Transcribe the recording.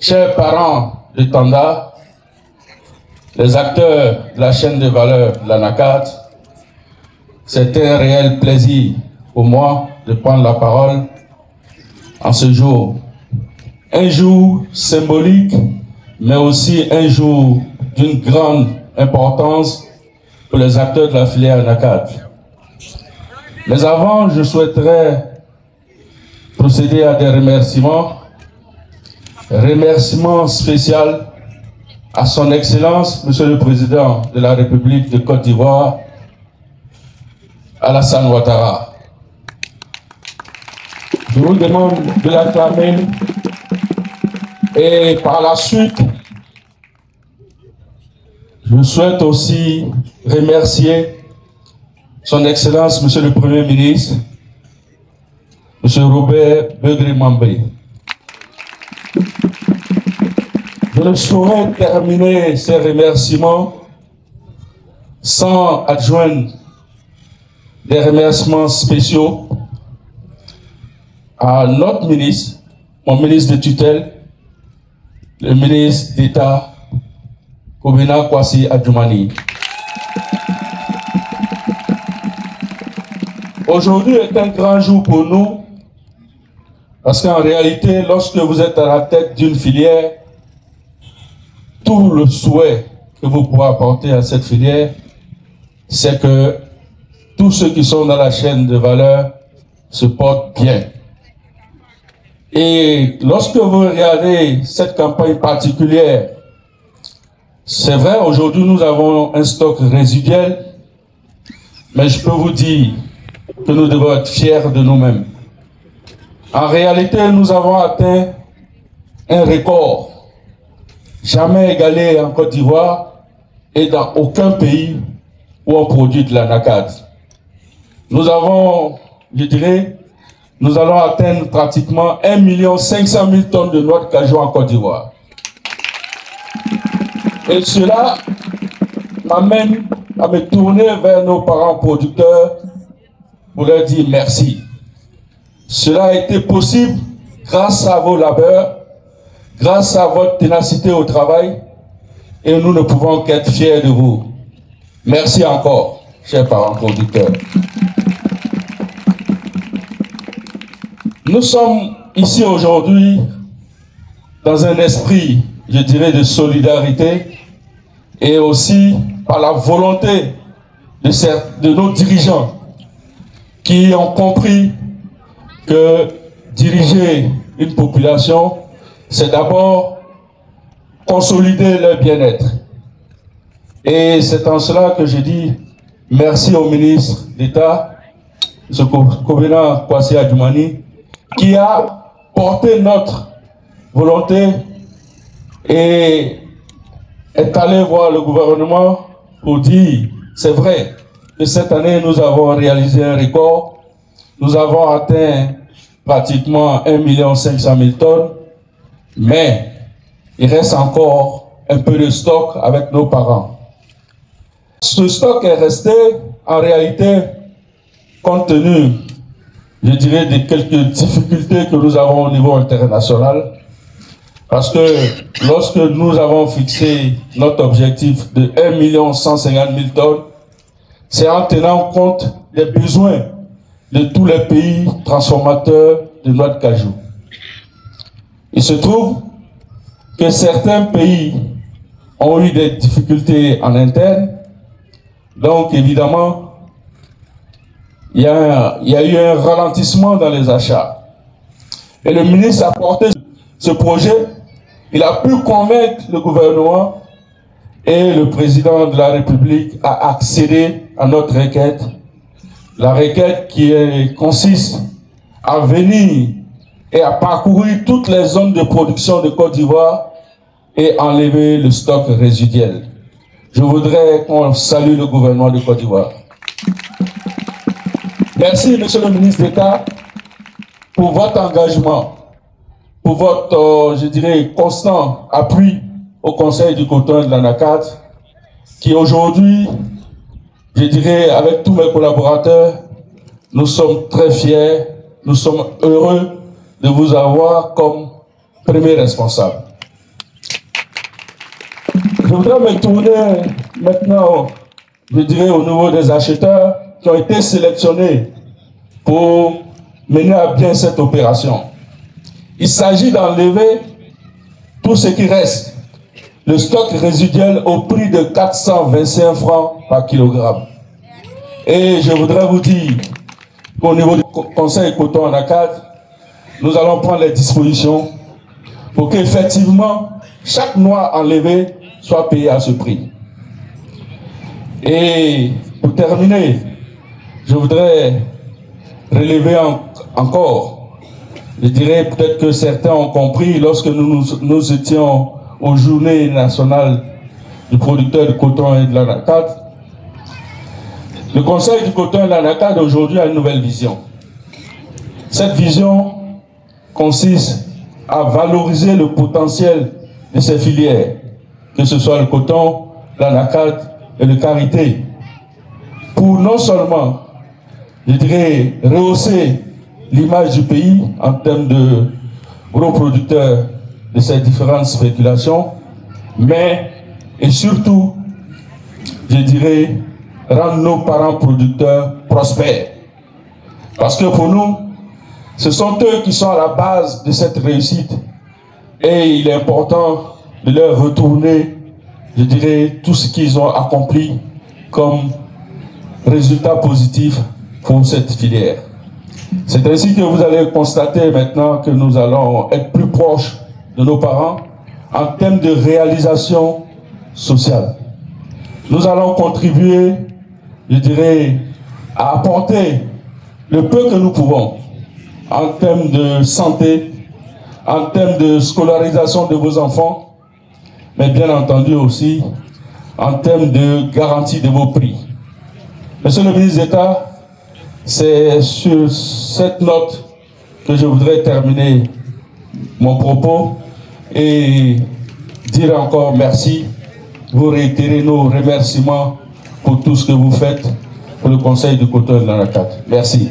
Chers parents de Tanda, les acteurs de la chaîne de valeur de l'ANACAD, c'est un réel plaisir pour moi de prendre la parole en ce jour. Un jour symbolique, mais aussi un jour d'une grande importance pour les acteurs de la filière ANACAD. Mais avant, je souhaiterais procéder à des remerciements. Remerciement spécial à son Excellence, Monsieur le Président de la République de Côte d'Ivoire, Alassane Ouattara. Je vous demande de l'acclamer et par la suite, je souhaite aussi remercier son Excellence, Monsieur le Premier ministre, Monsieur Robert Begré-Mambé. Je ne saurais terminer ces remerciements sans adjoindre des remerciements spéciaux à notre ministre, mon ministre de tutelle, le ministre d'État, Kobena Kwasi Adjoumani. Aujourd'hui est un grand jour pour nous, parce qu'en réalité, lorsque vous êtes à la tête d'une filière, tout le souhait que vous pouvez apporter à cette filière, c'est que tous ceux qui sont dans la chaîne de valeur se portent bien. Et lorsque vous regardez cette campagne particulière, c'est vrai, aujourd'hui nous avons un stock résiduel, mais je peux vous dire que nous devons être fiers de nous-mêmes. En réalité, nous avons atteint un record jamais égalé en Côte d'Ivoire et dans aucun pays où on produit de l'ANACAD. Nous avons, je dirais, nous allons atteindre pratiquement 1 500 000 tonnes de noix de cajou en Côte d'Ivoire. Et cela m'amène à me tourner vers nos parents producteurs pour leur dire merci. Cela a été possible grâce à vos labeurs, grâce à votre ténacité au travail, et nous ne pouvons qu'être fiers de vous. Merci encore, chers parents producteurs. Nous sommes ici aujourd'hui dans un esprit, je dirais, de solidarité et aussi par la volonté de nos dirigeants qui ont compris que diriger une population, c'est d'abord consolider leur bien-être. Et c'est en cela que je dis merci au ministre d'État, M. Kobena Kwasi Adjoumani, qui a porté notre volonté et est allé voir le gouvernement pour dire, c'est vrai que cette année nous avons réalisé un record, nous avons atteint pratiquement 1 500 000 tonnes, mais il reste encore un peu de stock avec nos parents. Ce stock est resté, en réalité, compte tenu, je dirais, de quelques difficultés que nous avons au niveau international, parce que lorsque nous avons fixé notre objectif de 1 150 000 tonnes, c'est en tenant compte des besoins de tous les pays transformateurs de noix de cajou. Il se trouve que certains pays ont eu des difficultés en interne, donc évidemment, il y a eu un ralentissement dans les achats. Et le ministre a porté ce projet, il a pu convaincre le gouvernement et le président de la République a accédé à notre requête. La requête qui consiste à venir et à parcourir toutes les zones de production de Côte d'Ivoire et enlever le stock résiduel. Je voudrais qu'on salue le gouvernement de Côte d'Ivoire. Merci, Monsieur le ministre d'État, pour votre engagement, pour votre, je dirais, constant appui au Conseil du coton et de l'ANACAD, qui aujourd'hui, je dirais, avec tous mes collaborateurs, nous sommes très fiers, nous sommes heureux de vous avoir comme premier responsable. Je voudrais me tourner maintenant, je dirais, au niveau des acheteurs qui ont été sélectionnés pour mener à bien cette opération. Il s'agit d'enlever tout ce qui reste, le stock résiduel au prix de 425 francs par kilogramme. Et je voudrais vous dire qu'au niveau du Conseil Coton Anacad, nous allons prendre les dispositions pour qu'effectivement chaque noix enlevée soit payée à ce prix. Et pour terminer, je voudrais relever encore, je dirais peut-être que certains ont compris lorsque nous étions aux Journées nationales du producteur de coton et de l'Anacad. Le Conseil du coton et de l'Anacad aujourd'hui a une nouvelle vision. Cette vision consiste à valoriser le potentiel de ces filières, que ce soit le coton, l'Anacad et le karité, pour non seulement, je dirais, rehausser l'image du pays en termes de gros producteurs de ces différentes spéculations, mais et surtout, je dirais, rendre nos parents producteurs prospères. Parce que pour nous, ce sont eux qui sont à la base de cette réussite. Et il est important de leur retourner, je dirais, tout ce qu'ils ont accompli comme résultat positif pour cette filière. C'est ainsi que vous allez constater maintenant que nous allons être plus proches de nos parents en termes de réalisation sociale. Nous allons contribuer, je dirais, à apporter le peu que nous pouvons en termes de santé, en termes de scolarisation de vos enfants, mais bien entendu aussi en termes de garantie de vos prix. Monsieur le ministre d'État, c'est sur cette note que je voudrais terminer mon propos et dire encore merci, vous réitérer nos remerciements pour tout ce que vous faites pour le Conseil du coton et de l'Anacad. Merci.